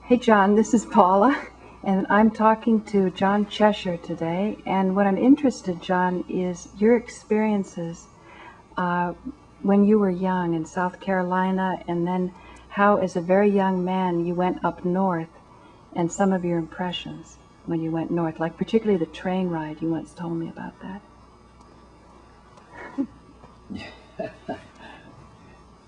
Hey John, this is Paula, and I'm talking to John Cheshire today. And what I'm interested, John, is your experiences when you were young in South Carolina, and then how, as a very young man, you went up north, and some of your impressions when you went north, like particularly the train ride. You once told me about that.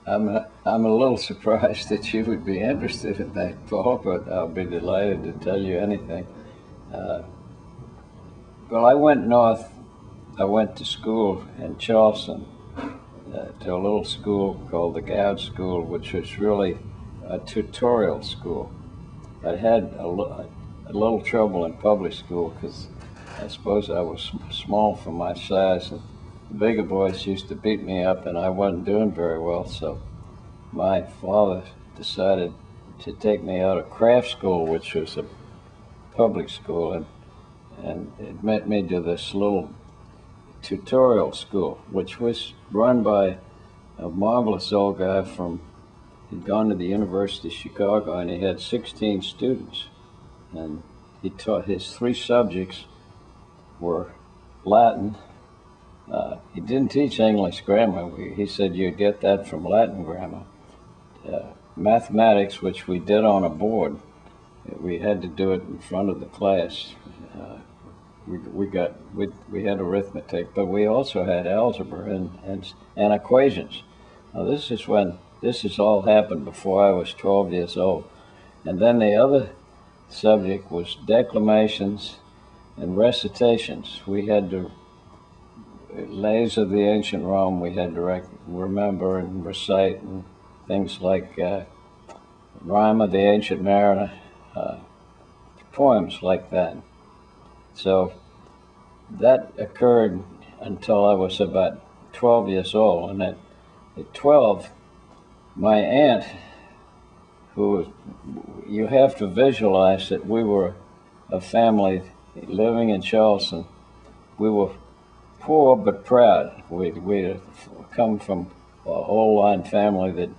I'm a little surprised that you would be interested in that, Paul, but I'll be delighted to tell you anything. Well, I went north. I went to school in Charleston, to a little school called the Goud School, which was really a tutorial school. I had a little trouble in public school because I suppose I was small for my size, and the bigger boys used to beat me up, and I wasn't doing very well. So my father decided to take me out of craft school, which was a public school, and it met me to this little tutorial school, which was run by a marvelous old guy he'd gone to the University of Chicago, and he had 16 students, and he taught his 3 subjects were Latin. He didn't teach English grammar. He said you'd get that from Latin grammar. Mathematics, which we did on a board. We had to do it in front of the class. We had arithmetic, but we also had algebra and equations. Now this has all happened before I was 12 years old. And then the other subject was declamations and recitations. We had to lays of the ancient Rome. We had to remember and recite, and things like Rhyme of the Ancient Mariner, poems like that. So that occurred until I was about 12 years old, and at 12, my aunt, you have to visualize that we were a family living in Charleston. We were poor but proud. We come from a whole line family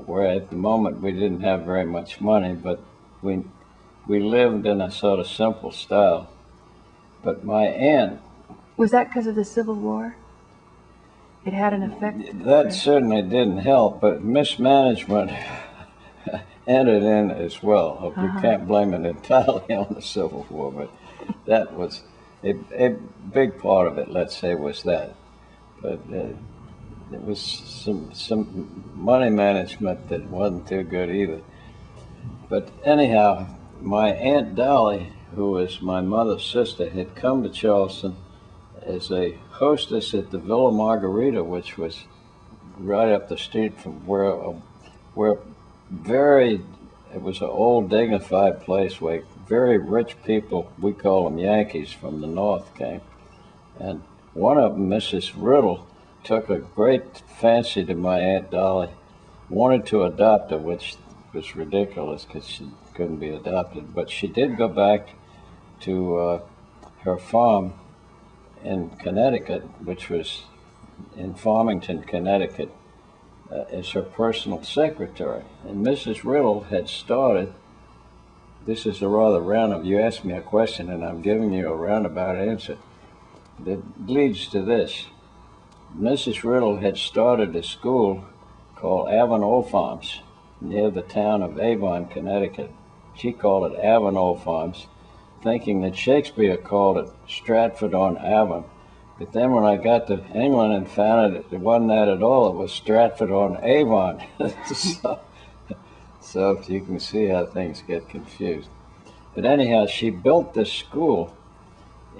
where at the moment we didn't have very much money, but we lived in a sort of simple style. But my aunt... Was that because of the Civil War? It had an effect? That certainly didn't help, but mismanagement entered in as well. You can't blame it entirely on the Civil War, but that was a big part of it, let's say, was that. But it was some money management that wasn't too good either. But anyhow, my Aunt Dolly, who was my mother's sister, had come to Charleston as a hostess at the Villa Margarita, which was right up the street from where it was an old dignified place where very rich people, we call them Yankees from the North, came. And one of them, Mrs. Riddle, took a great fancy to my Aunt Dolly, wanted to adopt her, which was ridiculous because she couldn't be adopted. But she did go back to her farm in Connecticut, which was in Farmington, Connecticut, as her personal secretary. And Mrs. Riddle had started, this is a rather roundabout, you asked me a question and I'm giving you a roundabout answer that leads to this. Mrs. Riddle had started a school called Avenel Farms near the town of Avon, Connecticut. She called it Avenel Farms, thinking that Shakespeare called it Stratford-on-Avon. But then when I got to England and found it wasn't that at all, it was Stratford-on-Avon. So you can see how things get confused. But anyhow, she built this school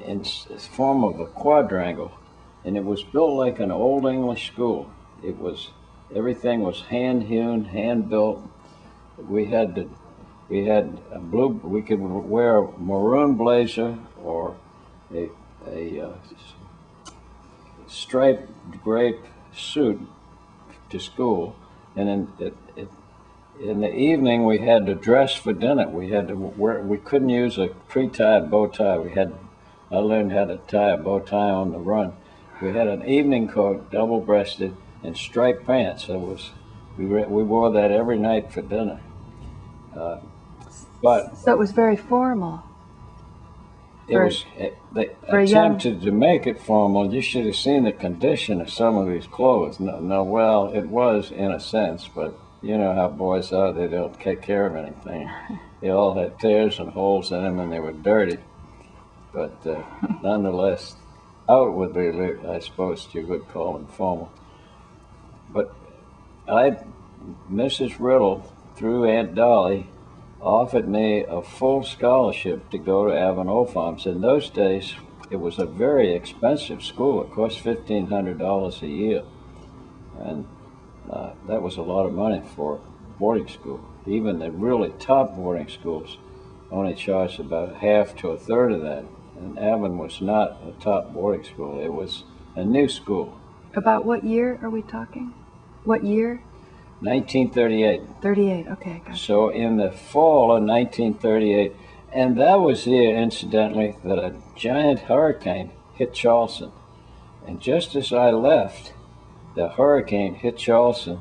in the form of a quadrangle, and it was built like an old English school. Everything was hand-hewn, hand-built. We could wear a maroon blazer or a striped gray suit to school, and in the evening we had to dress for dinner. We couldn't use a pre-tied bow tie. I learned how to tie a bow tie on the run. We had an evening coat, double-breasted, and striped pants. We wore that every night for dinner. But So it was very formal. it was they for a young- attempted to make it formal. You should have seen the condition of some of these clothes. No, well, it was in a sense, but you know how boys are. They don't take care of anything. They all had tears and holes in them, and they were dirty. But nonetheless, outwardly, I suppose you would call them formal. But Mrs. Riddle, through Aunt Dolly, offered me a full scholarship to go to Avanel Farms. In those days, it was a very expensive school. It cost $1,500 a year, and that was a lot of money for boarding school. Even the really top boarding schools only charged about half to a third of that. And Avon was not a top boarding school. It was a new school. About what year are we talking? What year? 1938. 38, okay, gotcha. So in the fall of 1938, and that was the year, incidentally, that a giant hurricane hit Charleston. And just as I left, the hurricane hit Charleston,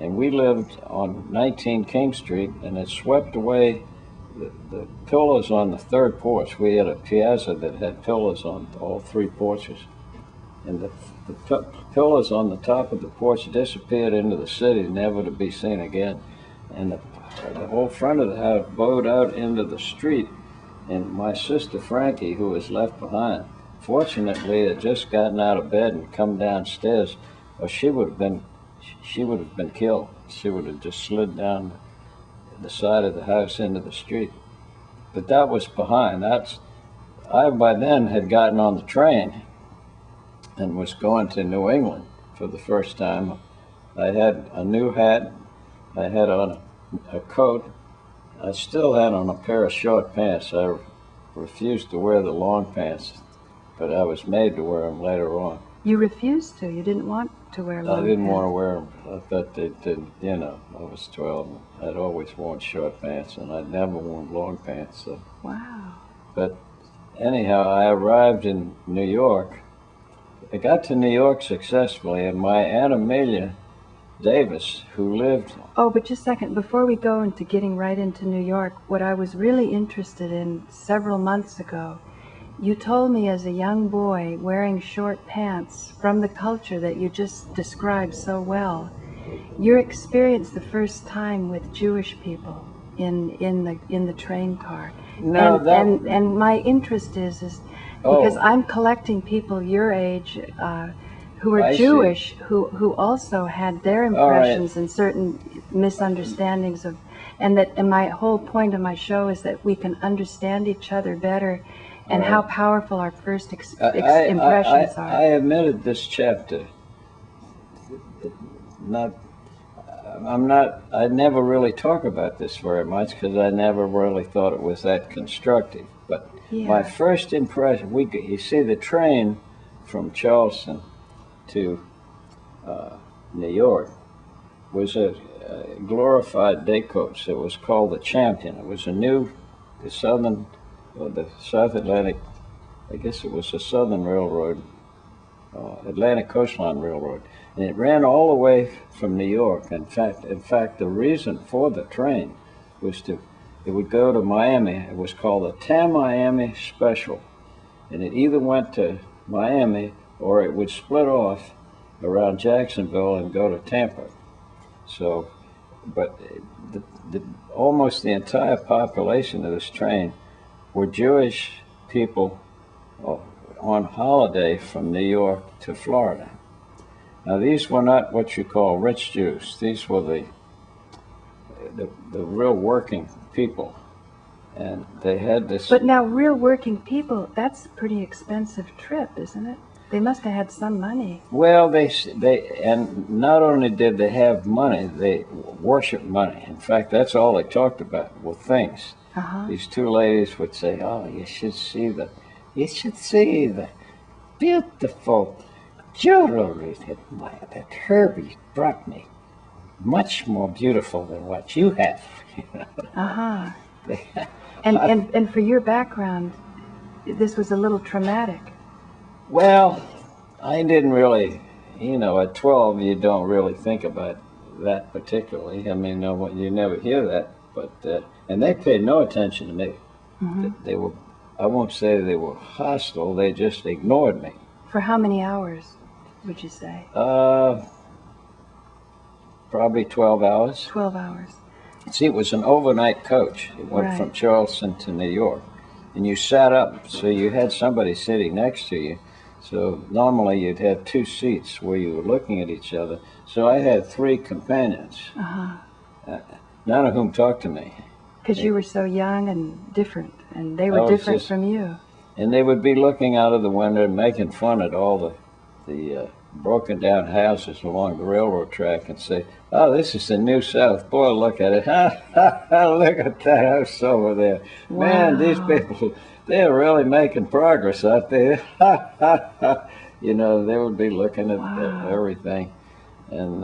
and we lived on 19 King Street, and it swept away the pillars on the third porch. We had a piazza that had pillars on all three porches. And the pillars on the top of the porch disappeared into the city, never to be seen again. And the whole front of the house bowed out into the street. And my sister Frankie, who was left behind, fortunately had just gotten out of bed and come downstairs, or she would have been killed. She would have just slid down the side of the house into the street. But that was behind. I by then had gotten on the train and was going to New England for the first time. I had a new hat. I had on a coat. I still had on a pair of short pants. I refused to wear the long pants, but I was made to wear them later on. You refused to? You didn't want to wear long I didn't pants? want to wear them. I thought they didn't, you know, I was 12. I'd always worn short pants, and I'd never worn long pants. So. Wow. But anyhow, I arrived in New York. I got to New York successfully, and my Aunt Amelia Davis, who lived... Oh, but just a second. Before we go into getting right into New York, what I was really interested in several months ago, you told me as a young boy wearing short pants from the culture that you just described so well, your experience the first time with Jewish people in the train car. No, and my interest is because I'm collecting people your age who are Jewish, who also had their impressions and certain misunderstandings of, and my whole point of my show is that we can understand each other better, and how powerful our first impressions are. I omitted this chapter. I never really talk about this very much because I never really thought it was that constructive. But my first impression, you see the train from Charleston to New York was a glorified day coach. It was called the Champion. It was the South Atlantic, I guess it was the Southern Railroad, Atlantic Coastline Railroad. And it ran all the way from New York. In fact, the reason for the train was it would go to Miami. It was called the Tam-Miami Special. And it either went to Miami or it would split off around Jacksonville and go to Tampa. So, but almost the entire population of this train were Jewish people on holiday from New York to Florida. Now, these were not what you call rich Jews. These were the real working people, and they had this. But now, real working people, that's a pretty expensive trip, isn't it? They must have had some money. Well, they and not only did they have money, they worshiped money. In fact, that's all they talked about were things. These two ladies would say, "Oh, you should see the beautiful jewelry that Herbie brought me. Much more beautiful than what you have." And for your background, this was a little traumatic. Well, I didn't really, at 12, you don't really think about that particularly. I mean, you never hear that but and they paid no attention to me. Mm-hmm. They were, I won't say they were hostile. They just ignored me. For how many hours would you say? Probably 12 hours. 12 hours. See, it was an overnight coach. It went from Charleston to New York. And you sat up, so you had somebody sitting next to you. So normally you'd have two seats where you were looking at each other. So I had three companions, none of whom talked to me. Because you were so young and different, and they were different from you. And they would be looking out of the window and making fun at all the broken down houses along the railroad track and say, "Oh, this is the New South. Boy, look at it. Look at that house over there. Wow. Man, these people, they're really making progress out there." You know, they would be looking at everything. And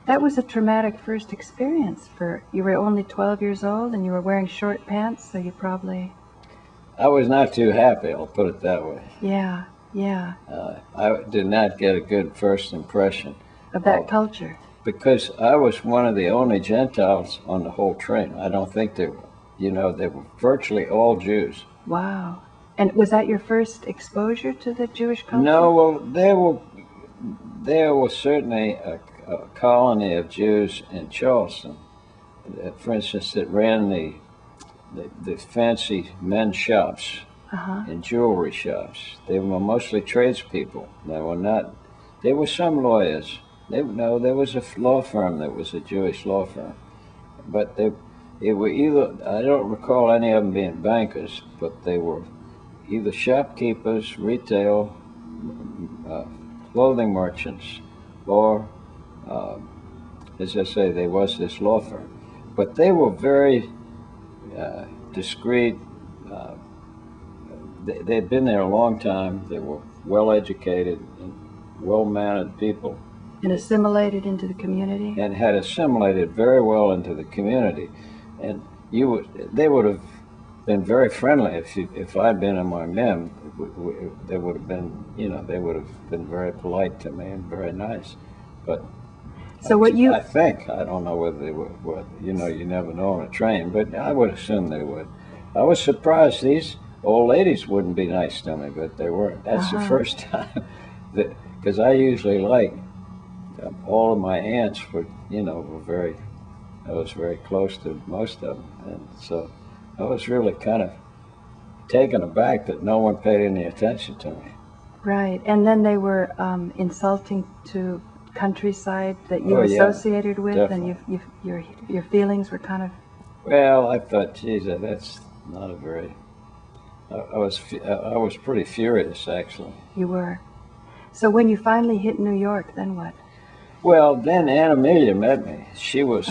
that was a traumatic first experience. You were only 12 years old and you were wearing short pants, so you probably... I was not too happy, I'll put it that way. Yeah, yeah. I did not get a good first impression of that culture. Because I was one of the only Gentiles on the whole train. I don't think they were, they were virtually all Jews. Wow. And was that your first exposure to the Jewish culture? No, well, there was certainly a colony of Jews in Charleston. For instance, that ran the fancy men's shops and jewelry shops. They were mostly tradespeople. There were some lawyers. There was a law firm that was a Jewish law firm. But they were either, I don't recall any of them being bankers, but they were either shopkeepers, retail, clothing merchants, or, as I say, there was this law firm. But they were very discreet. They'd been there a long time. They were well-educated and well-mannered people. And assimilated into the community? And had assimilated very well into the community. And they would have been very friendly if I'd been among them. They would have been, they would have been very polite to me and very nice. But so I think, I don't know whether they would, you never know on a train, but I would assume they would. I was surprised these old ladies wouldn't be nice to me, but they weren't. That's the first time because I usually all of my aunts were, I was very close to most of them. And so I was really kind of taken aback that no one paid any attention to me. Right. And then they were insulting to countryside that you associated with, definitely. And your feelings were kind of... Well, I thought, geez, that's not a very... I was pretty furious, actually. You were. So when you finally hit New York, then what? Well, then Aunt Amelia met me. She was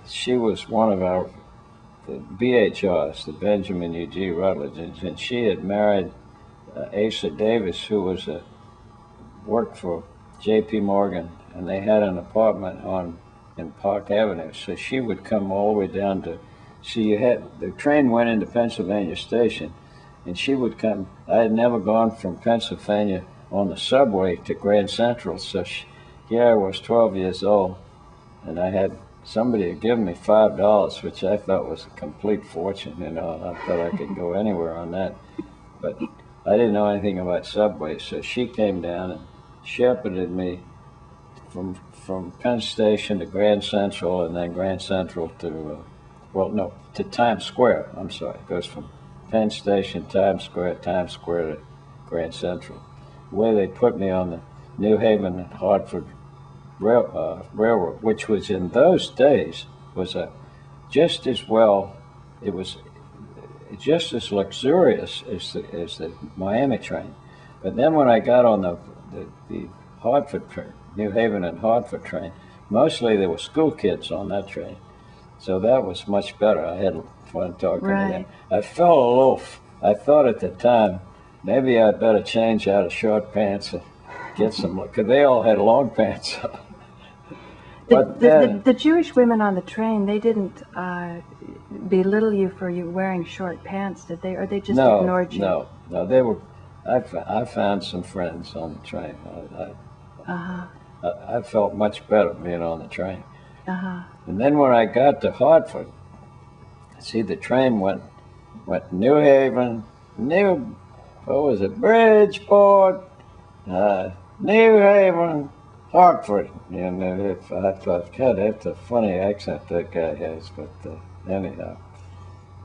she was one of the BHRs, the Benjamin U.G. Rutledge, and she had married Asa Davis, who worked for J.P. Morgan, and they had an apartment in Park Avenue. So she would come all the way down to the train went into Pennsylvania Station, and she would come. I had never gone from Pennsylvania on the subway to Grand Central, so here I was 12 years old, and I had somebody had given me $5, which I thought was a complete fortune. I thought I could go anywhere on that, but I didn't know anything about subways. So she came down and shepherded me from Penn Station to Grand Central, and then Grand Central to Times Square. I'm sorry, it goes from Penn Station, Times Square to Grand Central, where they put me on the New Haven and Hartford Railroad, which was in those days was just as well. It was just as luxurious as the Miami train. But then when I got on the Hartford train, New Haven and Hartford train, mostly there were school kids on that train, so that was much better. I had fun talking to them. I felt a little. I thought at the time maybe I'd better change out of short pants and get some, because they all had long pants on. But the Jewish women on the train, they didn't belittle you for you wearing short pants, did they? Or they just ignored you? No, they were. I found some friends on the train. I felt much better being on the train. And then when I got to Hartford, See, the train went New Haven, what was it, Bridgeport, New Haven, Hartford. You know, I thought, God, that's a funny accent that guy has. But anyhow,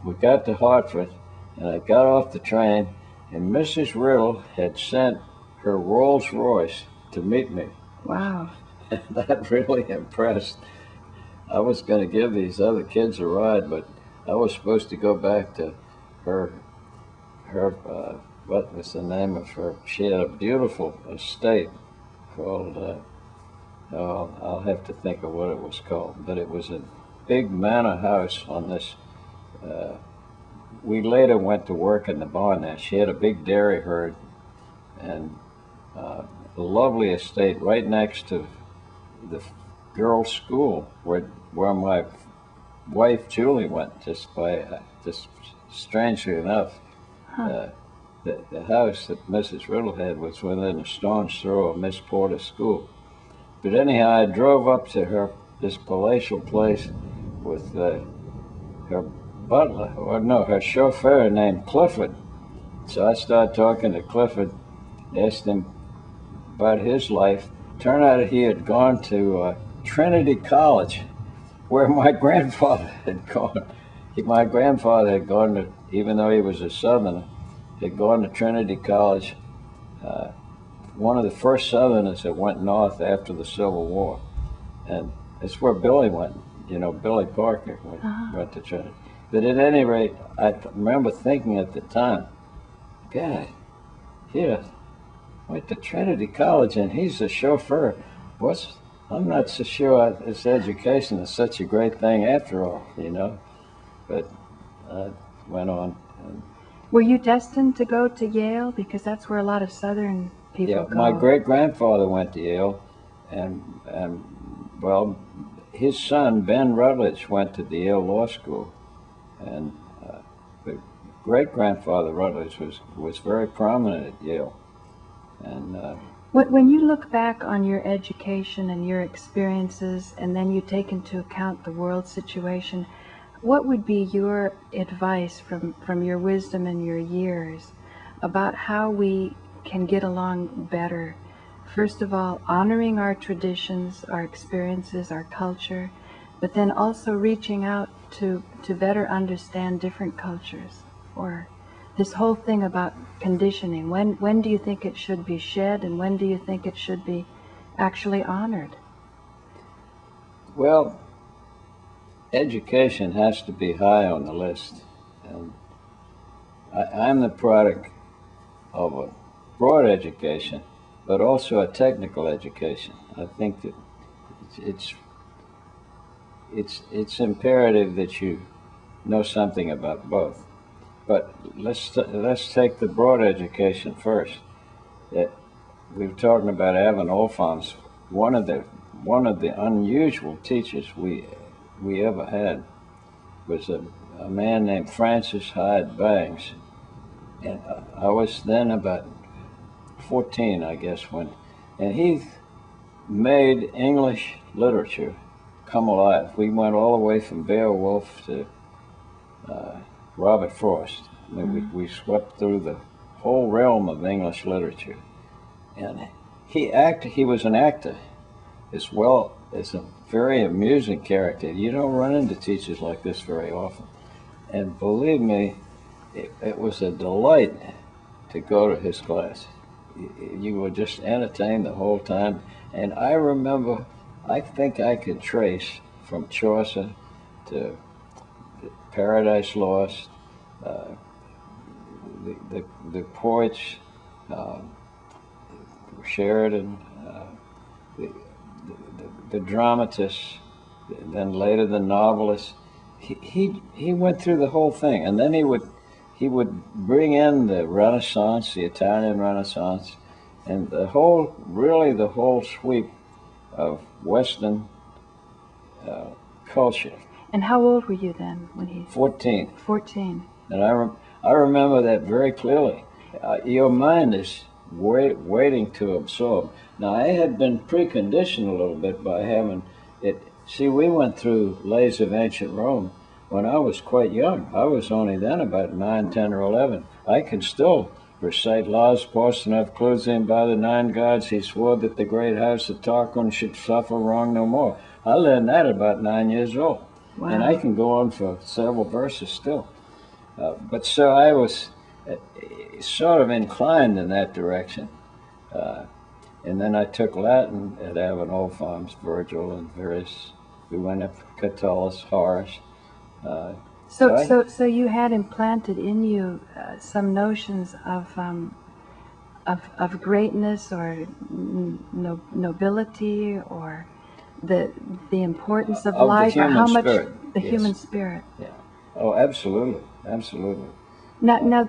we got to Hartford, and I got off the train, and Mrs. Riddle had sent her Rolls Royce to meet me. Wow. And that really impressed. I was going to give these other kids a ride, but I was supposed to go back to her what was the name of her? She had a beautiful estate called, oh, I'll have to think of what it was called, but it was a big manor house on this. We later went to work in the barn there. She had a big dairy herd and a lovely estate right next to the girls' school where my wife Julie went. Just strangely enough, the house that Mrs. Riddle had was within a stone's throw of Miss Porter's school. But anyhow, I drove up to this palatial place with her butler, or no, her chauffeur named Clifford. So I started talking to Clifford, asked him about his life. Turned out he had gone to Trinity College, where my grandfather had gone. My grandfather had gone to, even though he was a Southerner, had gone to Trinity College, one of the first Southerners that went north after the Civil War. And that's where Billy went, you know, Billy Parker went to Trinity. But at any rate, I remember thinking at the time, God, here, went to Trinity College and he's a chauffeur. I'm not so sure this education is such a great thing after all, you know. But I went on. Were you destined to go to Yale? Because that's where a lot of Southern people go. My great-grandfather went to Yale, and well, his son, Ben Rutledge, went to the Yale Law School. And the great-grandfather Rutledge was very prominent at Yale. And when you look back on your education and your experiences, and then you take into account the world situation, what would be your advice from your wisdom and your years about how we can get along better? First of all, honoring our traditions, our experiences, our culture, but then also reaching out to better understand different cultures, or this whole thing about conditioning. When do you think it should be shed, and when do you think it should be actually honored? Well, education has to be high on the list. And I'm the product of a broad education, but also a technical education. I think that it's imperative that you know something about both. But let's take the broad education first. We were talking about Evan Olfons. One of the unusual teachers we ever had was a man named Francis Hyde Banks, and I was then about 14, I guess, and he made English literature come alive. We went all the way from Beowulf to Robert Frost. I mean, we swept through the whole realm of English literature. And he was an actor as well as a very amusing character. You don't run into teachers like this very often. And believe me, it was a delight to go to his class. You were just entertained the whole time. And I remember, I think I could trace from Chaucer to Paradise Lost, the poets, Sheridan, the dramatists, then later the novelists. He went through the whole thing, and then he would bring in the Renaissance, the Italian Renaissance, and the whole sweep of Western culture. And how old were you then when he? 14. 14. And I remember that very clearly. Your mind is waiting to absorb. Now, I had been preconditioned a little bit by having it. See, we went through Lays of Ancient Rome. when I was quite young. I was only then about 9, 10, or 11. I can still recite laws Porcinoff clues in by the 9 gods. He swore that the great house of Tarquin should suffer wrong no more. I learned that at about 9 years old. Wow. And I can go on for several verses still. But so I was sort of inclined in that direction. And then I took Latin at Avon Old Farms, Virgil, and various. We went up Catullus, Horace. So you had implanted in you some notions of greatness or nobility, or the importance of life, or how much the human spirit. Yeah. Oh, absolutely, absolutely. Now,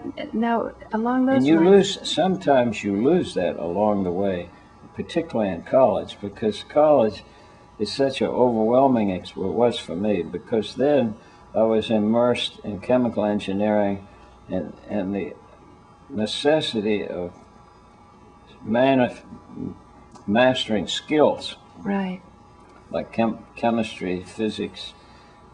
along those and you lines, sometimes you lose that along the way, particularly in college, because college is such an overwhelming it was for me, because then I was immersed in chemical engineering and the necessity of mastering skills, right, like chemistry, physics.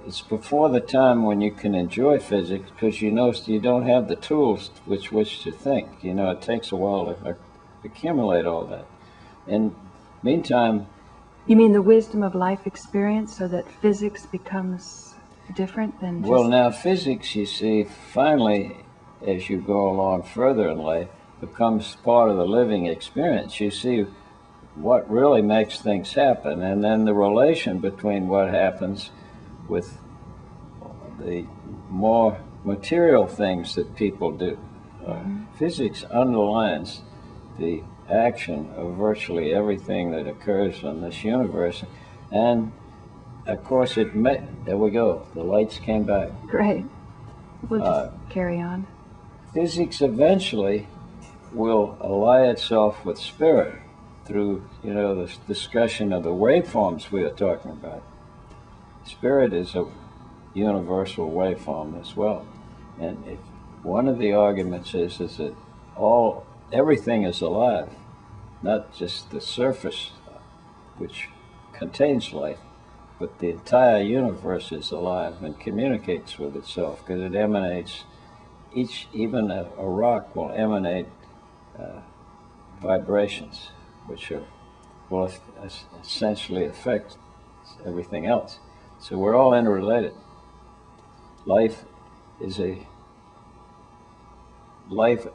It's before the time when you can enjoy physics, because you don't have the tools with which to think. It takes a while to accumulate all that. And meantime... You mean the wisdom of life experience, so that physics becomes different than just... Well, now physics, you see, finally, as you go along further in life, becomes part of the living experience. You see what really makes things happen, and then the relation between what happens with the more material things that people do. Physics underlines the action of virtually everything that occurs in this universe. And of course there we go, the lights came back. Great. We'll just carry on. Physics eventually will ally itself with spirit through, this discussion of the waveforms we are talking about. Spirit is a universal waveform as well. And one of the arguments is that everything is alive, not just the surface, which contains life, but the entire universe is alive and communicates with itself, because it emanates, even a rock will emanate vibrations, which will essentially affect everything else. So we're all interrelated. Life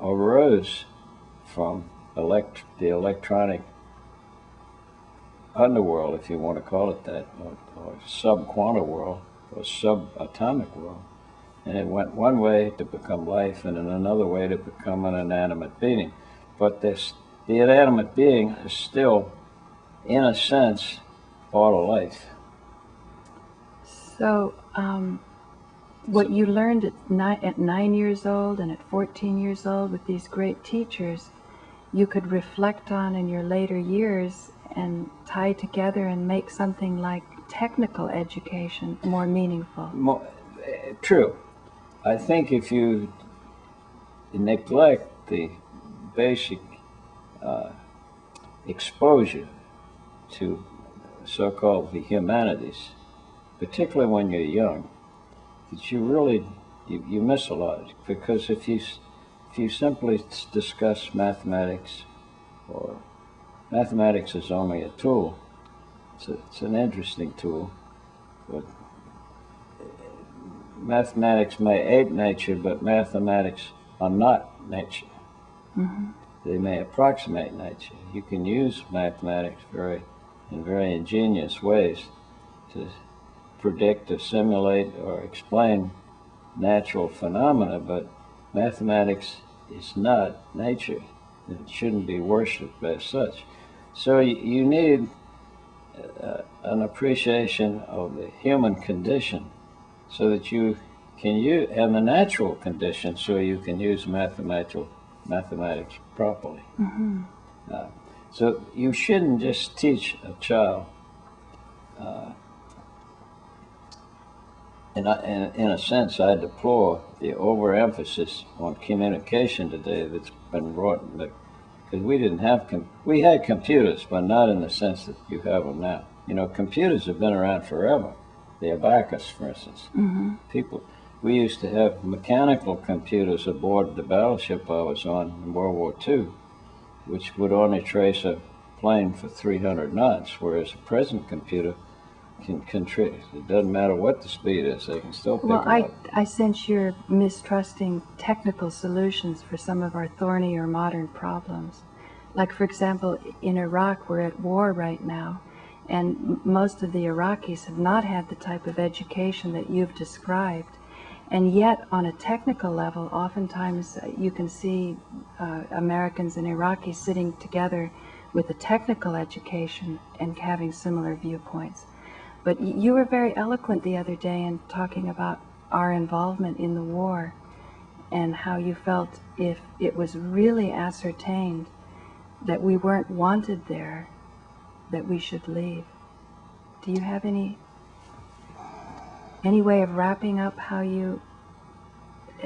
arose from the electronic underworld, if you want to call it that, or sub-quantum world, or subatomic world. And it went one way to become life, and in another way to become an inanimate being. But the inanimate being is still, in a sense, part of life. So, what you learned at 9 years old and at 14 years old with these great teachers, you could reflect on in your later years and tie together and make something like technical education more meaningful. True. I think if you neglect the basic exposure to so-called the humanities, particularly when you're young, that you miss a lot. Because if you simply discuss mathematics, or mathematics is only a tool, it's an interesting tool, but mathematics may aid nature, but mathematics are not nature. Mm-hmm. They may approximate nature. You can use mathematics in very ingenious ways to predict or simulate or explain natural phenomena, but mathematics is not nature. It shouldn't be worshipped as such. So you need an appreciation of the human condition, so that you can use, and the natural condition, so you can use mathematics properly. Mm-hmm. So you shouldn't just teach a child. In a sense, I deplore the overemphasis on communication today that's been wrought, because we had computers, but not in the sense that you have them now. Computers have been around forever. the abacus, for instance. We used to have mechanical computers aboard the battleship I was on in World War II, which would only trace a plane for 300 knots, whereas a present computer can contribute. It doesn't matter what the speed is, they can still pick it up. I sense you're mistrusting technical solutions for some of our thorny or modern problems. Like, for example, in Iraq, we're at war right now, and most of the Iraqis have not had the type of education that you've described. And yet, on a technical level, oftentimes you can see Americans and Iraqis sitting together with a technical education and having similar viewpoints. But you were very eloquent the other day in talking about our involvement in the war and how you felt if it was really ascertained that we weren't wanted there, that we should leave. Do you have any way of wrapping up how you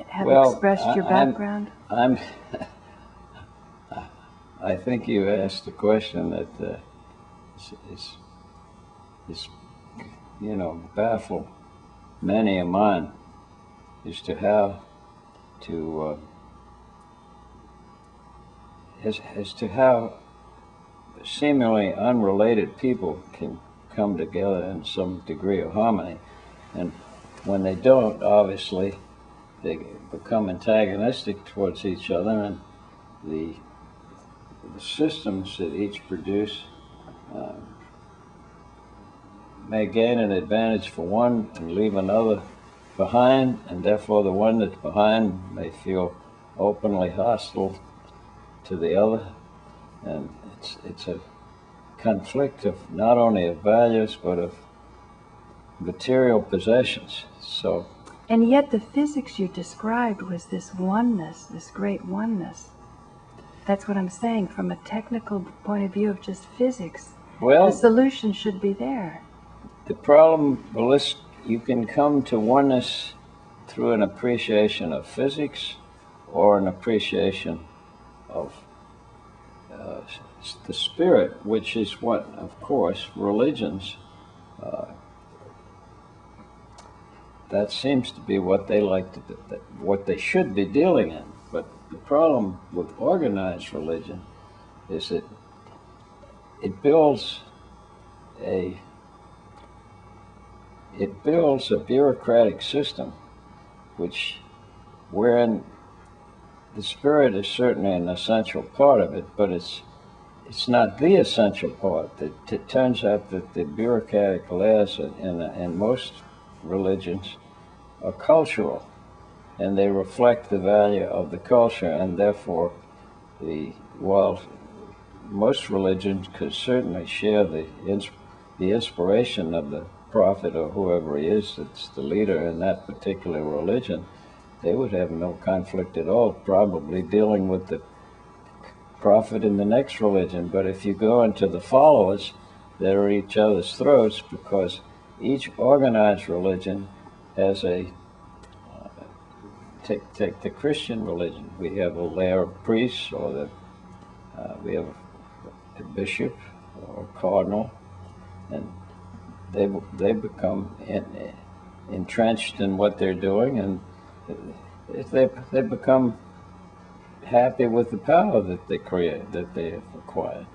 have expressed your background? I think you asked a question that is baffle many of mine, as to how seemingly unrelated people can come together in some degree of harmony, and when they don't, obviously they become antagonistic towards each other, and the systems that each produce may gain an advantage for one and leave another behind, and therefore the one that's behind may feel openly hostile to the other, and it's a conflict of not only of values but of material possessions. So, and yet the physics you described was this oneness, this great oneness. That's what I'm saying, from a technical point of view of just physics. Well, the solution should be there. The problem, you can come to oneness through an appreciation of physics or an appreciation of the spirit, which is what, of course, religions, that seems to be what they like to do, what they should be dealing in. But the problem with organized religion is that it builds a bureaucratic system, wherein the spirit is certainly an essential part of it, but it's not the essential part. It turns out that the bureaucratic layers in most religions are cultural, and they reflect the value of the culture, and therefore while most religions could certainly share the inspiration of the prophet or whoever he is that's the leader in that particular religion, they would have no conflict at all, probably dealing with the prophet in the next religion. But if you go into the followers, they're at each other's throats, because each organized religion has take the Christian religion. We have a layer of priests, or we have a bishop or a cardinal, and they become entrenched in what they're doing, and they become happy with the power that they create, that they have acquired.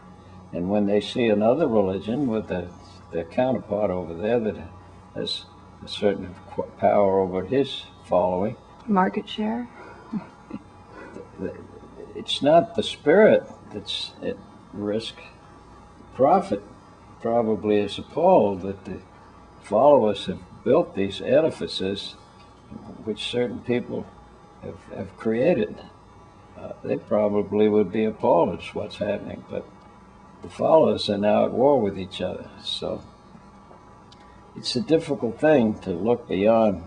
And when they see another religion with their counterpart over there that has a certain power over his following, market share, it's not the spirit that's at risk. Prophet probably is appalled that the followers have built these edifices which certain people have created. They probably would be appalled at what's happening, but the followers are now at war with each other. So it's a difficult thing to look beyond.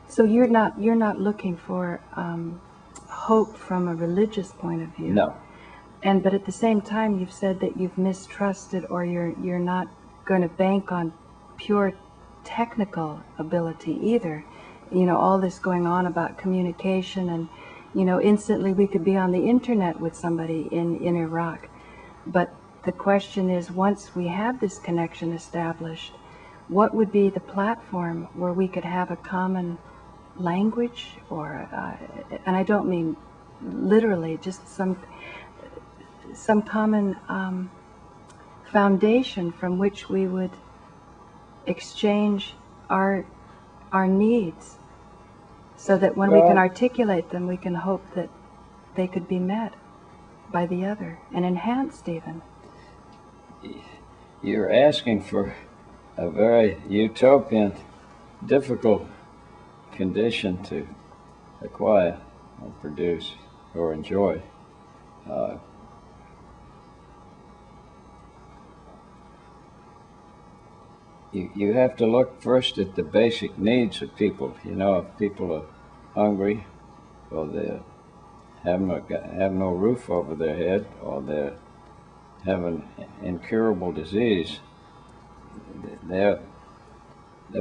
So you're not looking for hope from a religious point of view. No. But at the same time, you've said that you've mistrusted, or you're not going to bank on pure technical ability either. All this going on about communication, and instantly we could be on the internet with somebody in Iraq. But the question is, once we have this connection established, what would be the platform where we could have a common language, or and I don't mean literally, just some common foundation from which we would exchange our needs, so that when we can articulate them, we can hope that they could be met by the other and enhanced even. You're asking for a very utopian, difficult condition to acquire or produce or enjoy. You have to look first at the basic needs of people. You know, if people are hungry, or they have no roof over their head, or they have an incurable disease, their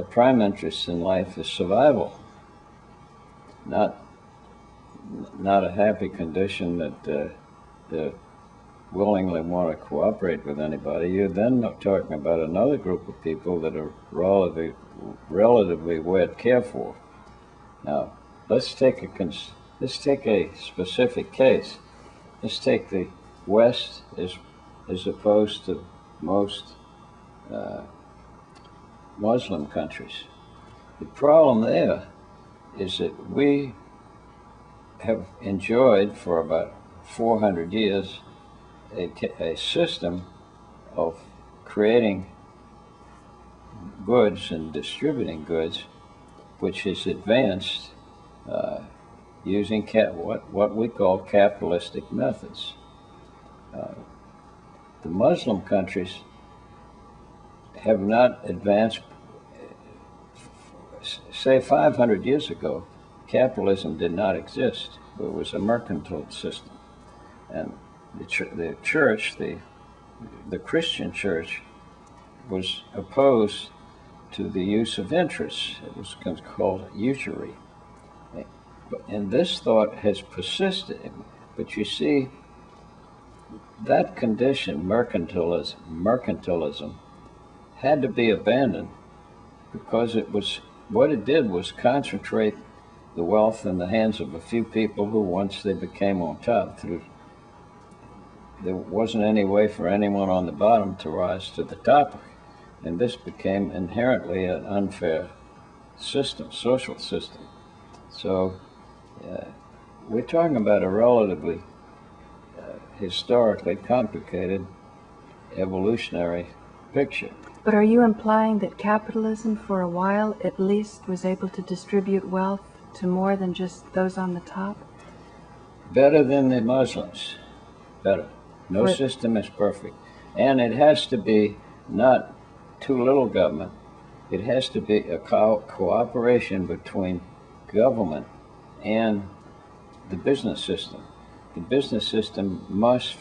prime interest in life is survival, not a happy condition that they willingly want to cooperate with anybody. You're then talking about another group of people that are relatively well cared for. Now, let's take a specific case. Let's take the West as opposed to most Muslim countries. The problem there is that we have enjoyed for about 400 years a system of creating goods and distributing goods, which is advanced using what we call capitalistic methods. The Muslim countries have not advanced. Say 500 years ago, capitalism did not exist. It was a mercantile system, and the church, the Christian church, was opposed to the use of interest. It was called usury. And this thought has persisted. But you see, that condition, mercantilism, had to be abandoned, because what it did was concentrate the wealth in the hands of a few people who, once they became on top, there wasn't any way for anyone on the bottom to rise to the top. And this became inherently an unfair system, social system. So we're talking about a relatively historically complicated evolutionary picture. But are you implying that capitalism, for a while at least, was able to distribute wealth to more than just those on the top? Better than the Muslims. Better. No system is perfect. And it has to be not too little government. It has to be a cooperation between government and the business system. The business system must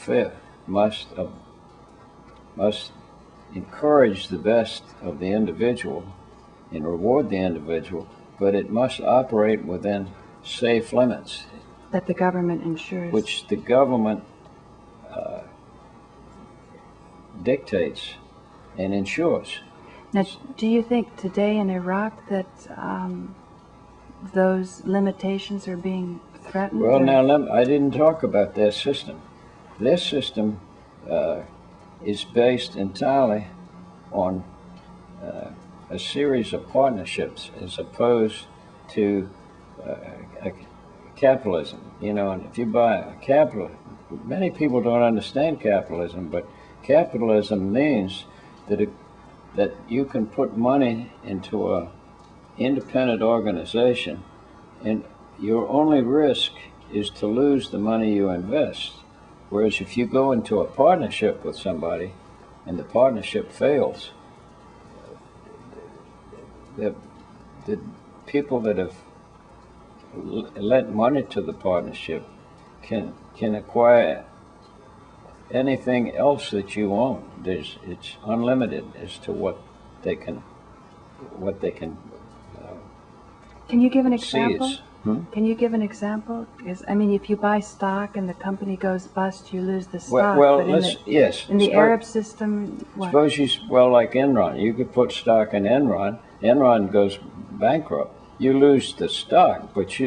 encourage the best of the individual and reward the individual, but it must operate within safe limits. That the government ensures. Which the government dictates and ensures. Now, do you think today in Iraq that those limitations are being threatened? Well, now, I didn't talk about their system. Their system is based entirely on a series of partnerships, as opposed to capitalism. You know, and if you buy many people don't understand capitalism, but capitalism means that you can put money into an independent organization, and your only risk is to lose the money you invest. Whereas if you go into a partnership with somebody and the partnership fails, the people that have lent money to the partnership can acquire anything else that you own. It's unlimited as to what they can Can you give an example? seize. Can you give an example? Because, I mean, if you buy stock and the company goes bust, you lose the stock. Well, but in the Arab system, what? Suppose like Enron, you could put stock in Enron. Enron goes bankrupt. You lose the stock, but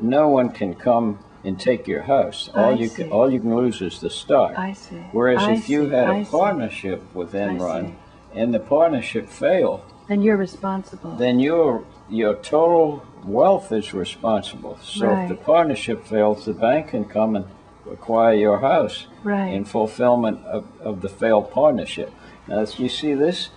no one can come and take your house. All you can lose is the stock. I see. Whereas if you had a partnership with Enron and the partnership failed, then you're responsible. Then your total wealth is responsible. So if the partnership fails, the bank can come and acquire your house in fulfillment of the failed partnership. Now, you see this,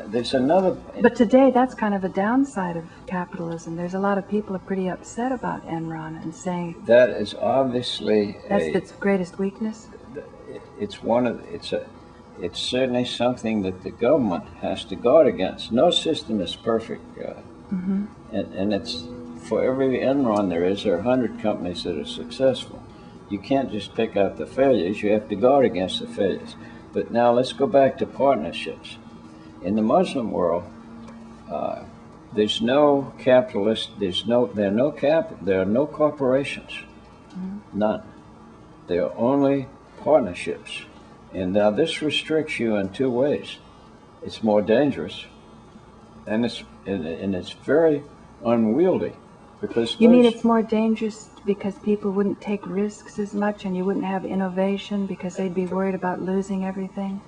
there's another... But today, that's kind of a downside of capitalism. There's a lot of people are pretty upset about Enron and saying... That is obviously... That's its greatest weakness? It's certainly something that the government has to guard against. No system is perfect. And it's... For every Enron there are 100 companies that are successful. You can't just pick out the failures. You have to guard against the failures. But now let's go back to partnerships. In the Muslim world, there's no capitalist. There are no corporations. None. There are only partnerships. And now this restricts you in two ways. It's more dangerous, and it's very unwieldy. Because you mean it's more dangerous because people wouldn't take risks as much and you wouldn't have innovation because they'd be worried about losing everything?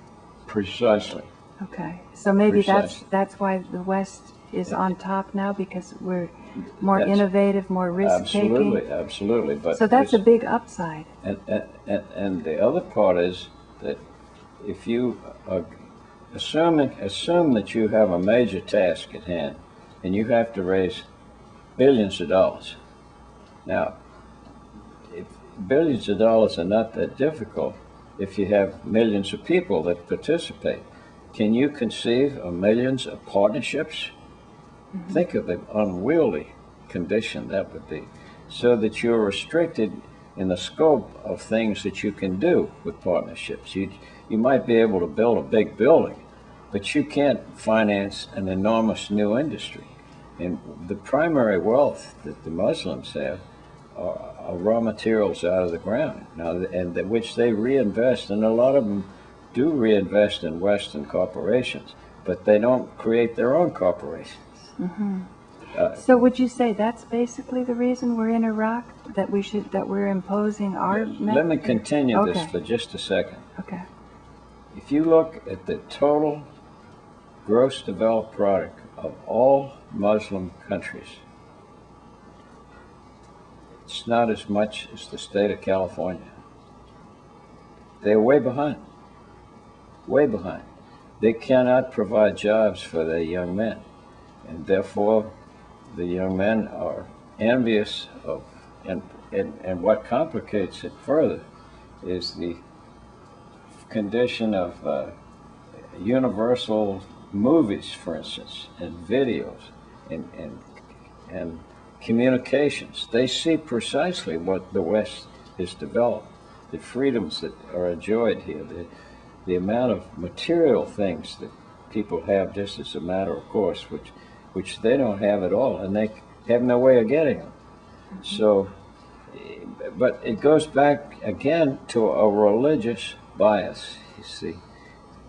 Precisely. Okay. So maybe that's why the West is on top now, because we're more innovative, more risk-taking? Absolutely. But so that's a big upside. And the other part is that if you assume that you have a major task at hand and you have to raise billions of dollars. Now, if billions of dollars are not that difficult if you have millions of people that participate. Can you conceive of millions of partnerships? Think of the unwieldy condition that would be, so that you're restricted in the scope of things that you can do with partnerships. You might be able to build a big building, but you can't finance an enormous new industry. And the primary wealth that the Muslims have are raw materials out of the ground now, and which they reinvest, and a lot of them do reinvest in Western corporations, but they don't create their own corporations. So would you say that's basically the reason we're in Iraq, that we're imposing our method? Let me continue this for just a second. Okay. If you look at the total gross developed product of all Muslim countries, it's not as much as the state of California. They're way behind. Way behind. They cannot provide jobs for their young men, and therefore the young men are envious of, and what complicates it further is the condition of universal movies, for instance, and videos, and communications. They see precisely what the West has developed, the freedoms that are enjoyed here, the amount of material things that people have just as a matter of course, which they don't have at all, and they have no way of getting them. So, but it goes back again to a religious bias, you see.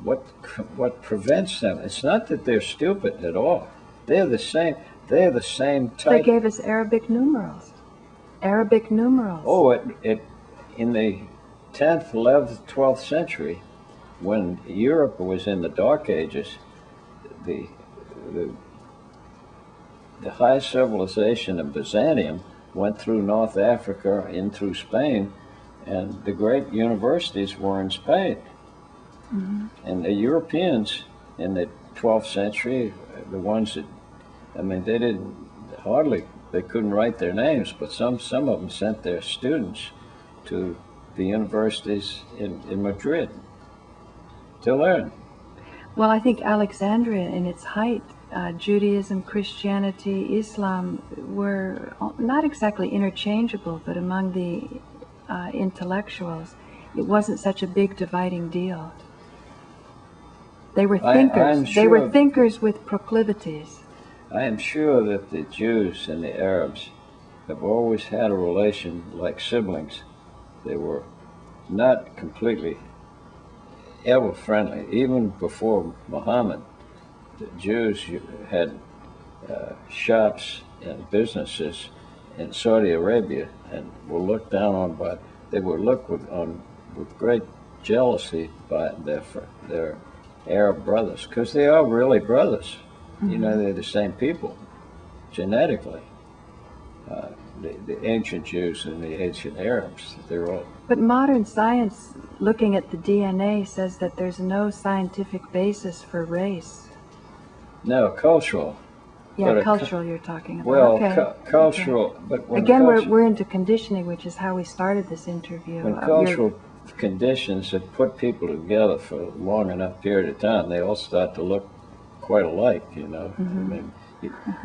What prevents them? It's not that they're stupid at all. They're the same type. They gave us Arabic numerals. Arabic numerals. Oh, in the 10th, 11th, 12th century, when Europe was in the Dark Ages, the high civilization of Byzantium went through North Africa, in through Spain, and the great universities were in Spain. And the Europeans in the 12th century, the ones that, I mean, they couldn't write their names, but some of them sent their students to the universities in Madrid to learn. Well, I think Alexandria in its height, Judaism, Christianity, Islam were not exactly interchangeable, but among the intellectuals, it wasn't such a big dividing deal. They were thinkers. They were thinkers with proclivities. I am sure that the Jews and the Arabs have always had a relation like siblings. They were not completely ever friendly. Even before Muhammad, the Jews had shops and businesses in Saudi Arabia and were looked down on by, they were looked on with great jealousy by their Arab brothers, because they are really brothers. Mm-hmm. You know, they're the same people genetically. The ancient Jews and the ancient Arabs, they're all. But modern science, looking at the DNA, says that there's no scientific basis for race. No, cultural. Yeah, cultural you're talking about. Well, okay. Cultural, okay. But when again, we're into conditioning, which is how we started this interview. When cultural conditions have put people together for a long enough period of time, they all start to look quite alike, you know. Mm-hmm. I mean,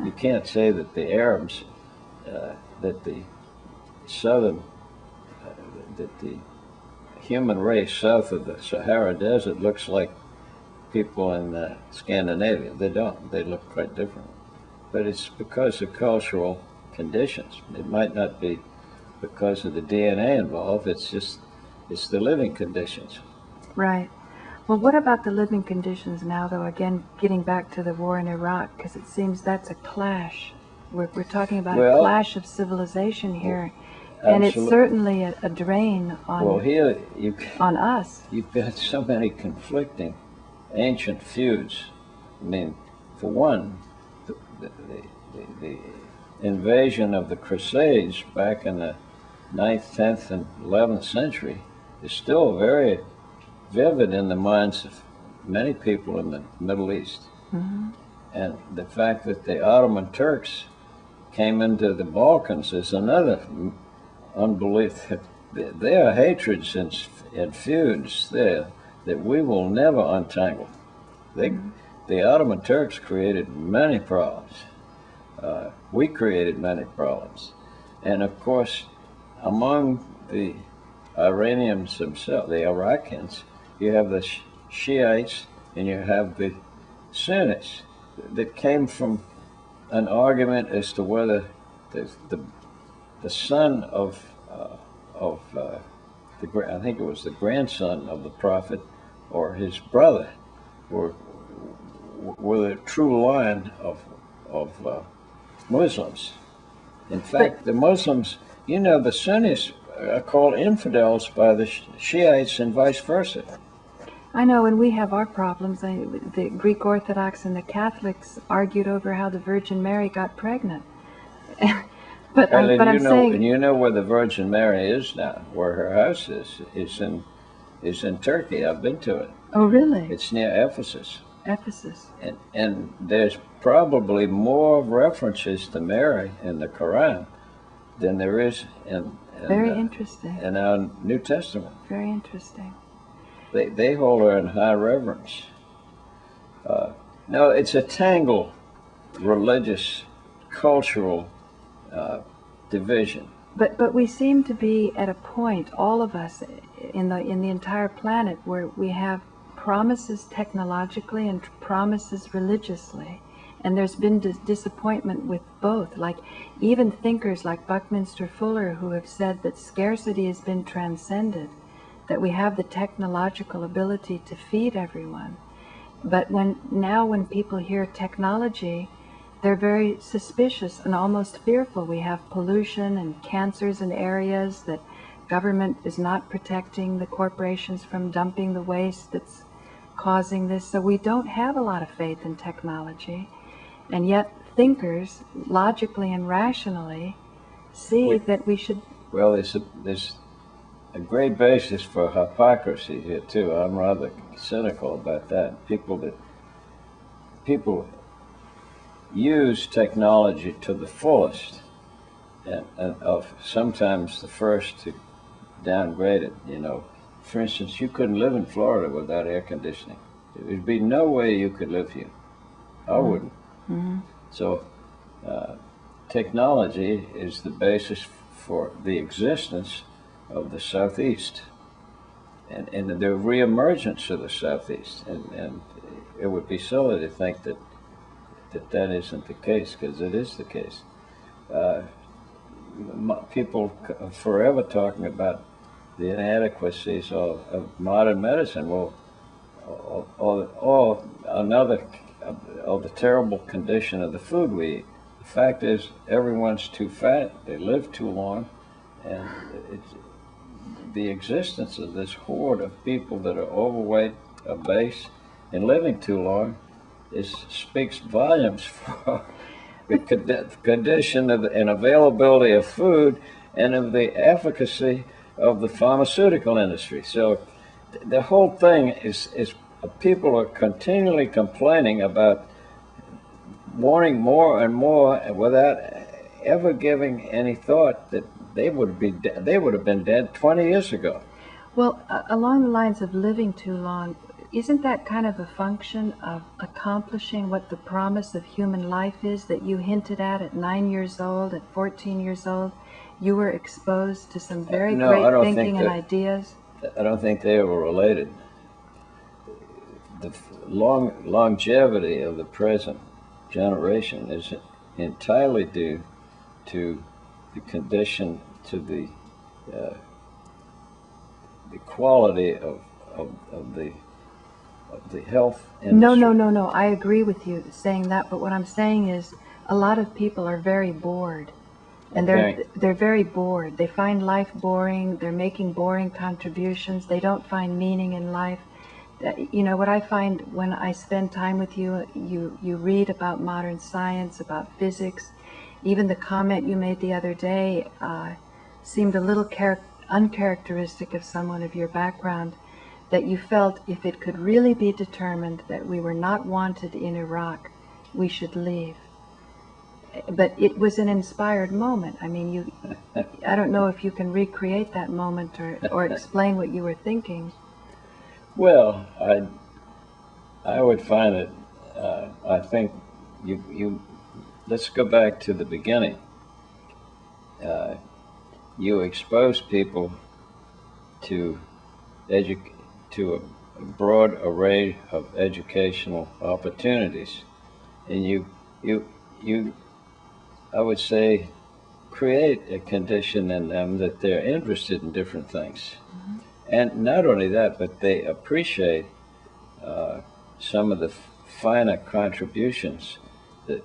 you can't say that the Arabs, that the southern, that the human race south of the Sahara Desert looks like people in Scandinavia. They don't. They look quite different. But it's because of cultural conditions. It might not be because of the DNA involved. It's the living conditions. Right. Well, what about the living conditions now, though? Again, getting back to the war in Iraq, because it seems that's a clash. We're talking about a clash of civilization here, and it's certainly a drain on on us. You've got so many conflicting ancient feuds. I mean, for one, the invasion of the Crusades back in the 9th, 10th, and 11th century is still very vivid in the minds of many people in the Middle East. Mm-hmm. And the fact that the Ottoman Turks came into the Balkans is another unbelief. There are hatreds and feuds there that we will never untangle. The Ottoman Turks created many problems. We created many problems. And of course, among the Iranians themselves, the Iraqis, you have the Shiites and you have the Sunnis that came from an argument as to whether the son of I think it was the grandson of the Prophet or his brother were the true line of Muslims. In fact, the Muslims, you know, the Sunnis are called infidels by the Shiites and vice versa. I know, and we have our problems. The Greek Orthodox and the Catholics argued over how the Virgin Mary got pregnant. but I'm saying, and you know where the Virgin Mary is now, where her house is in Turkey. I've been to it. Oh, really? It's near Ephesus. Ephesus. And there's probably more references to Mary in the Quran than there is in very interesting. In our New Testament. Very interesting. They hold her in high reverence. No, it's a tangled religious, cultural division. But we seem to be at a point, all of us, in the entire planet, where we have promises technologically and promises religiously. And there's been disappointment with both. Like even thinkers like Buckminster Fuller, who have said that scarcity has been transcended, that we have the technological ability to feed everyone. But when people hear technology, they're very suspicious and almost fearful. We have pollution and cancers in areas that government is not protecting the corporations from dumping the waste that's causing this. So we don't have a lot of faith in technology. And yet thinkers, logically and rationally, see that we should... Well, there's a great basis for hypocrisy here, too. I'm rather cynical about that. People use technology to the fullest, and of sometimes the first to downgrade it, you know. For instance, you couldn't live in Florida without air conditioning. There would be no way you could live here. I wouldn't. Mm-hmm. So technology is the basis for the existence of the Southeast and the reemergence of the Southeast. And it would be silly to think that isn't the case, because it is the case. people forever talking about the inadequacies of modern medicine. Well, or another, of the terrible condition of the food we eat. The fact is, everyone's too fat, they live too long, and it's, the existence of this horde of people that are overweight, obese, and living too long speaks volumes for the condition of and availability of food and of the efficacy of the pharmaceutical industry. So the whole thing is people are continually complaining about wanting more and more without ever giving any thought that they would have been dead 20 years ago. Well, along the lines of living too long, isn't that kind of a function of accomplishing what the promise of human life is that you hinted at 9 years old, at 14 years old? You were exposed to some very great thinking and ideas. I don't think they were related. The longevity of the present generation is entirely due to the condition, to the quality of the health industry. No. I agree with you saying that, but what I'm saying is a lot of people are very bored. And they're very bored. They find life boring. They're making boring contributions. They don't find meaning in life. You know, what I find when I spend time with you, you read about modern science, about physics. Even the comment you made the other day seemed a little uncharacteristic of someone of your background, that you felt if it could really be determined that we were not wanted in Iraq, we should leave. But it was an inspired moment. I mean, I don't know if you can recreate that moment or explain what you were thinking. Well, I would find it, I think let's go back to the beginning. You expose people to a broad array of educational opportunities, and you I would say, create a condition in them that they're interested in different things. Mm-hmm. And not only that, but they appreciate some of the finer contributions that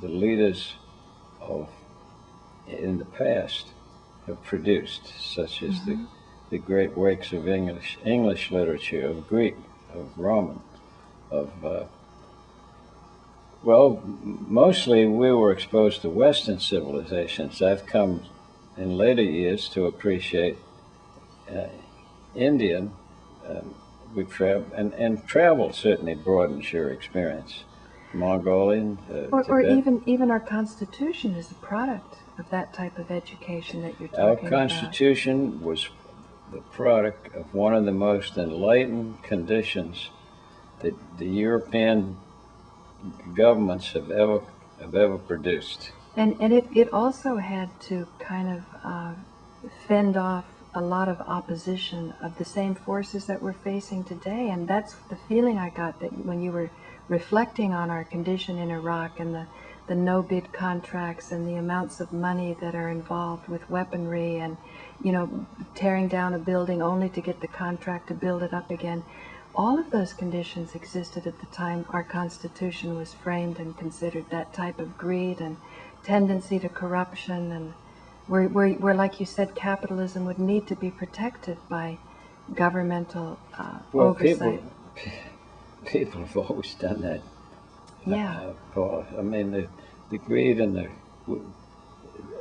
the leaders in the past have produced, such as mm-hmm. the great works of English literature, of Greek, of Roman, of well, mostly we were exposed to Western civilizations. I've come in later years to appreciate Indian. We've traveled, and travel certainly broadens your experience. Mongolian, or even our Constitution is a product of that type of education that you're talking about. Our Constitution was the product of one of the most enlightened conditions that the European governments have ever produced. And it also had to kind of fend off a lot of opposition of the same forces that we're facing today. And that's the feeling I got, that when you were reflecting on our condition in Iraq and the no-bid contracts and the amounts of money that are involved with weaponry and, you know, tearing down a building only to get the contract to build it up again. All of those conditions existed at the time our Constitution was framed and considered that type of greed and tendency to corruption, and where like you said, capitalism would need to be protected by governmental oversight. People have always done that. Yeah. Paul. I mean, the greed and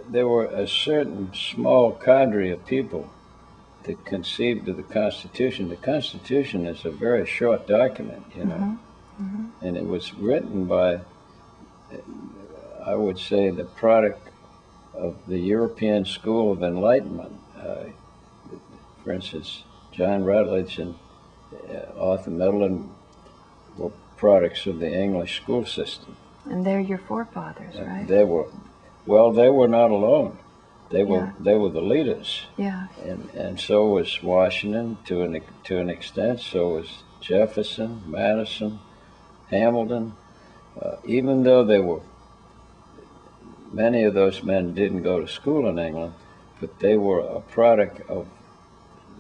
there were a certain small cadre of people that conceived of the Constitution. The Constitution is a very short document, you know, mm-hmm. Mm-hmm. and it was written by, I would say, the product of the European School of Enlightenment. For instance, John Rutledge and Arthur Middleton were products of the English school system. And they're your forefathers, right? They were not alone. They were the leaders. Yeah. And so was Washington to an extent. So was Jefferson, Madison, Hamilton. Even though many of those men didn't go to school in England, but they were a product of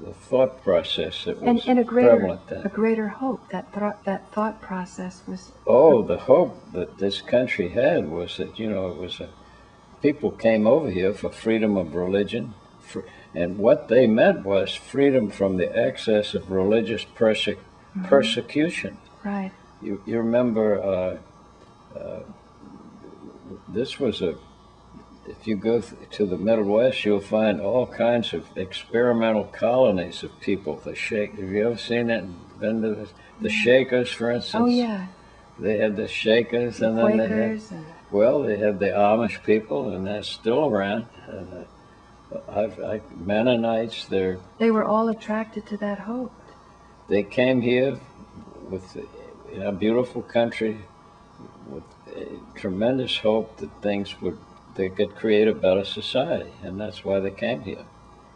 the thought process that was and prevalent then. a greater hope. That thought process was. Oh, the hope that this country had was that, it was people came over here for freedom of religion, and what they meant was freedom from the excess of religious persecution. Right. You remember this was if you go to the Middle West, you'll find all kinds of experimental colonies of people. Have you ever seen it? Been to the Shakers, for instance? Oh, yeah. They had the Shakers, the and then Quakers they had the Amish people, and they're still around. And Mennonites, they were all attracted to that hope. They came here with a beautiful country, with tremendous hope that they could create a better society, and that's why they came here.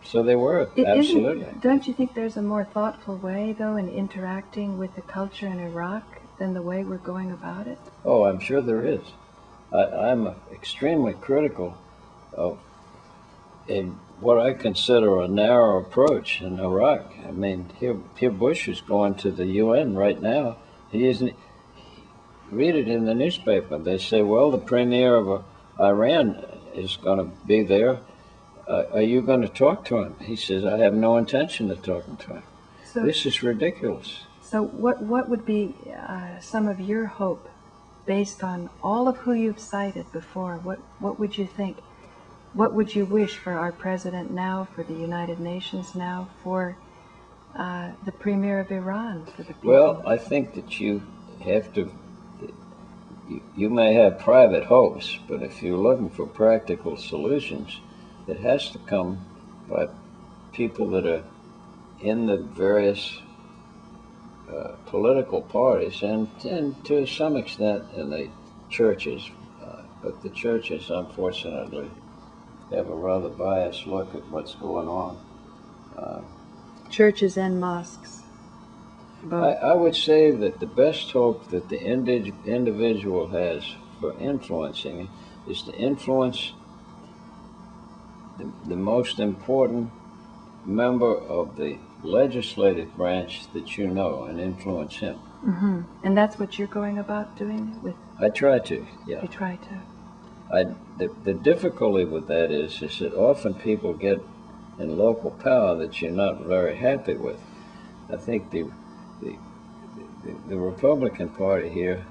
So they were, absolutely. Don't you think there's a more thoughtful way, though, in interacting with the culture in Iraq than the way we're going about it? Oh, I'm sure there is. I'm extremely critical of what I consider a narrow approach in Iraq. I mean, here Bush is going to the UN right now. He isn't. Read it in the newspaper. They say, well, the premier of Iran is going to be there. Are you going to talk to him? He says, I have no intention of talking to him. So, this is ridiculous. So what would be some of your hope based on all of who you've cited before? What would you think? What would you wish for our president now, for the United Nations now, for the premier of Iran, for the people? Well, I think that you have to. You may have private hopes, but if you're looking for practical solutions, it has to come by people that are in the various political parties and to some extent in the churches. But the churches, unfortunately, have a rather biased look at what's going on. Churches and mosques. I would say that the best hope that the individual has for influencing is to influence the most important member of the legislative branch that you know and influence him. Mm-hmm. And that's what you're going about doing with? I try to, yeah. You try to. The difficulty with that is that often people get in local power that you're not very happy with. I think the Republican Party here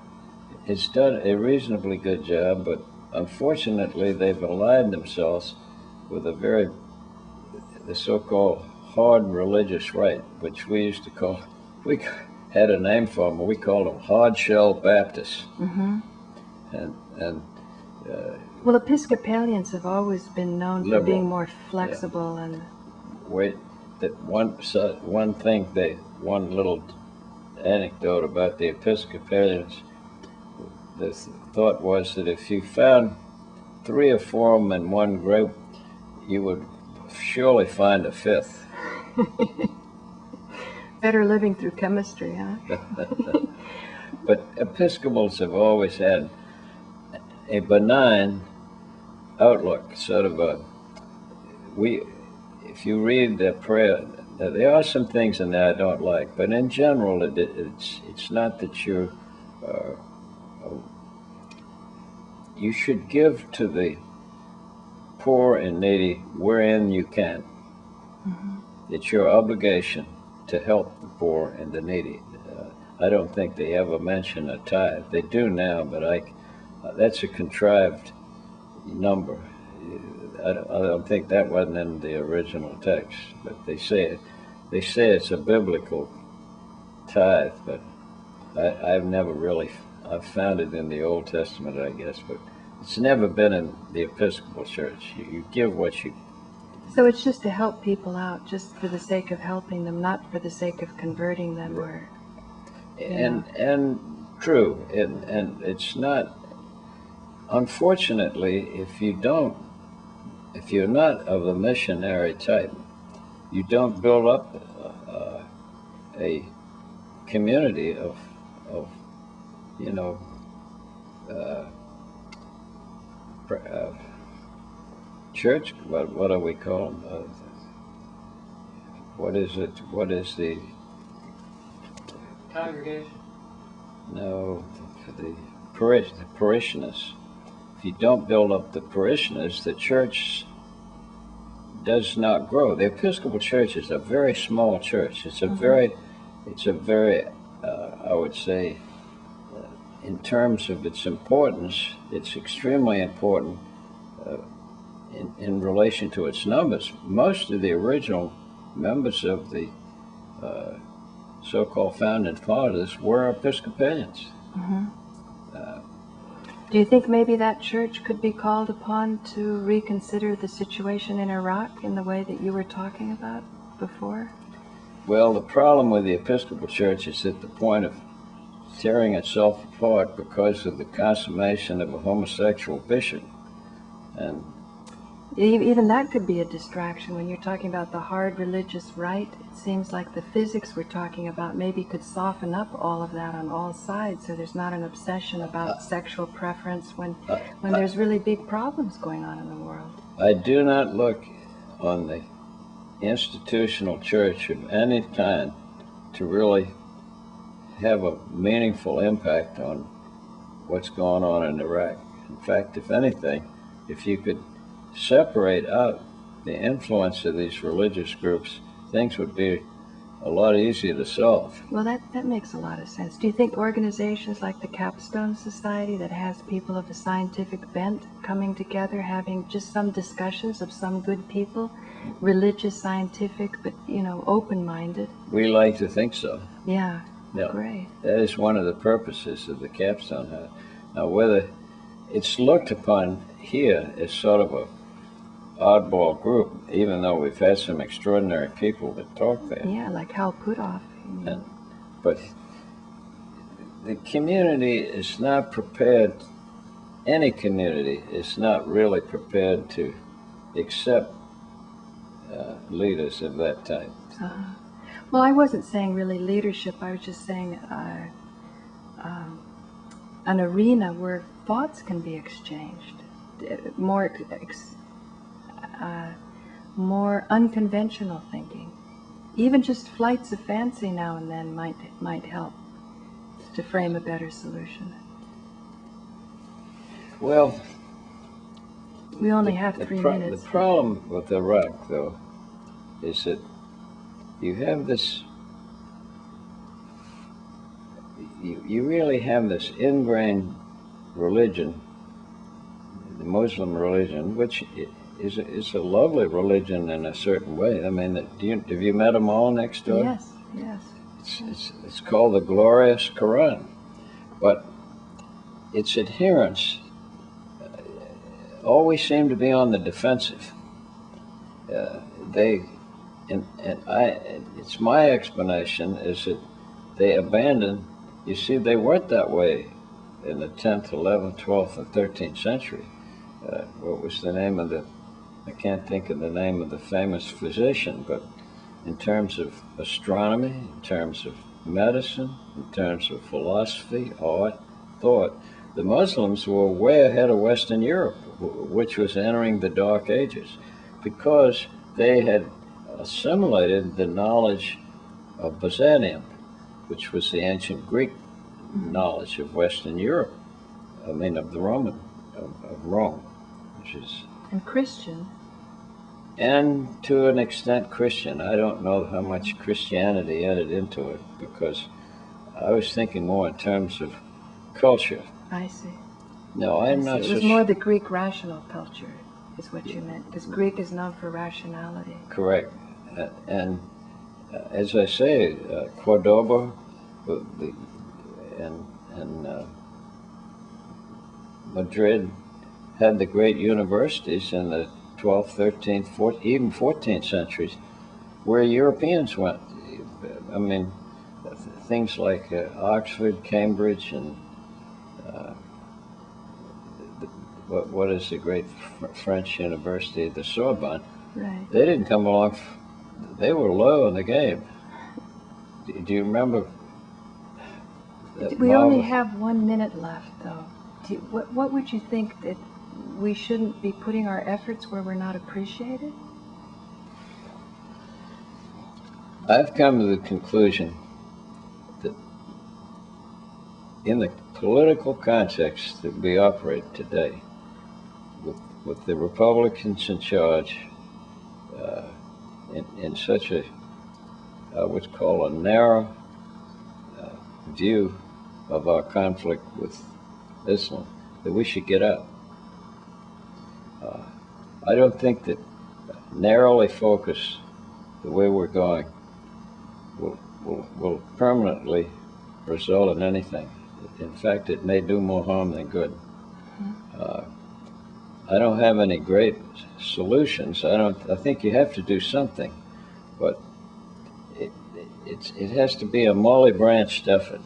has done a reasonably good job, but unfortunately they've allied themselves with the so-called hard religious right, which we used to call, we had a name for them, we called them hard-shell Baptists. Mm-hmm. Well, Episcopalians have always been known liberal, for being more flexible, yeah. And wait, that one little anecdote about the Episcopalians. The thought was that if you found 3 or 4 of them in one group, you would surely find a 5th. Better living through chemistry, huh? But Episcopals have always had a benign outlook, sort of if you read their prayer, there are some things in there I don't like, but in general, it's not that you should give to the poor and needy wherein you can. Mm-hmm. It's your obligation to help the poor and the needy. I don't think they ever mention a tithe. They do now, but that's a contrived number. I don't think that wasn't in the original text, but they say it's a biblical tithe, but I've found it in the Old Testament, I guess, but it's never been in the Episcopal Church. You give what you... So it's just to help people out, just for the sake of helping them, not for the sake of converting them, or... And true, and it's not... Unfortunately, if you're not of a missionary type, you don't build up a community of church. What do we call them? What is it? What is the congregation? No, the parishioners. If you don't build up the parishioners, the church does not grow. The Episcopal Church is a very small church. It's a very, I would say, in terms of its importance, it's extremely important in relation to its numbers. Most of the original members of the so-called founding fathers were Episcopalians. Do you think maybe that church could be called upon to reconsider the situation in Iraq in the way that you were talking about before? Well, the problem with the Episcopal Church is at the point of tearing itself apart because of the consummation of a homosexual bishop. And even that could be a distraction when you're talking about the hard religious right. It seems like the physics we're talking about maybe could soften up all of that on all sides, so there's not an obsession about sexual preference when there's really big problems going on in the world. I do not look on the institutional church of any kind to really have a meaningful impact on what's going on in Iraq. In fact, if anything, if you could separate out the influence of these religious groups, things would be a lot easier to solve. Well, that makes a lot of sense. Do you think organizations like the Capstone Society that has people of a scientific bent coming together, having just some discussions of some good people, religious, scientific, but, open-minded? We like to think so. Yeah, Yeah. great. That is one of the purposes of the Capstone House. Now, whether it's looked upon here as sort of a oddball group, even though we've had some extraordinary people that talk there. Yeah, like Hal Puthoff. But the community is not prepared, any community is not really prepared to accept leaders of that type. Well, I wasn't saying really leadership, I was just saying an arena where thoughts can be exchanged, more unconventional thinking. Even just flights of fancy now and then might help to frame a better solution. Well, we only have 3 minutes. The problem with Iraq, though, is that you have this, you really have this ingrained religion, the Muslim religion, which is a lovely religion in a certain way. I mean, have you met them all next door? Yes. It's called the Glorious Quran, but its adherents always seem to be on the defensive. It's my explanation is that they abandoned. You see, they weren't that way in the 10th, 11th, 12th, and 13th century. What was the name of I can't think of the name of the famous physician, but in terms of astronomy, in terms of medicine, in terms of philosophy, art, thought, the Muslims were way ahead of Western Europe, which was entering the Dark Ages, because they had assimilated the knowledge of Byzantium, which was the ancient Greek knowledge of Western Europe, of the Roman, of Rome, which is... And Christian. And to an extent Christian. I don't know how much Christianity entered into it, because I was thinking more in terms of culture. I see. No, I'm not so It was more the Greek rational culture, is what you meant, because Greek is known for rationality. Correct. And as I say, Cordoba and Madrid had the great universities in the 12th, 13th, 14th, even 14th centuries, where Europeans went. I mean, things like Oxford, Cambridge, and what is the great French university, the Sorbonne. Right. They didn't come along. They were low in the game. Do you remember? We only have 1 minute left, though. What would you think that we shouldn't be putting our efforts where we're not appreciated? I've come to the conclusion that in the political context that we operate today, with the Republicans in charge, in such a, I would call a narrow view of our conflict with Islam, that we should get up. I don't think that narrowly focused the way we're going will permanently result in anything. In fact, it may do more harm than good. I don't have any great solutions. I think you have to do something, but it has to be a multi-branched effort.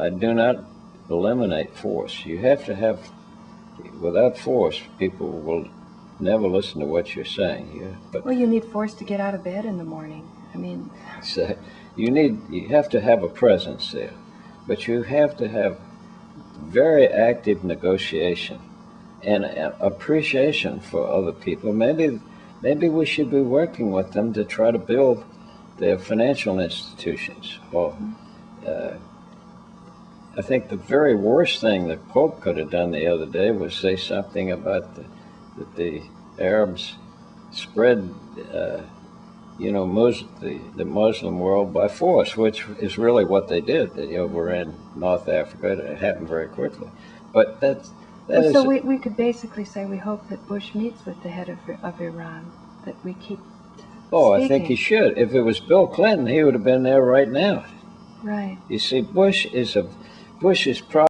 I do not eliminate force. You have to have, without force, people will never listen to what you're saying. Well, you need force to get out of bed in the morning. I mean, so you have to have a presence there, but you have to have very active negotiation and appreciation for other people. Maybe we should be working with them to try to build their financial institutions. Or I think the very worst thing the Pope could have done the other day was say something about that the Arabs spread, the Muslim world by force, which is really what they did. They overran North Africa. It happened very quickly. But so we could basically say we hope that Bush meets with the head of Iran, that we keep Oh, speaking. I think he should. If it was Bill Clinton, he would have been there right now. Right. You see, Bush is probably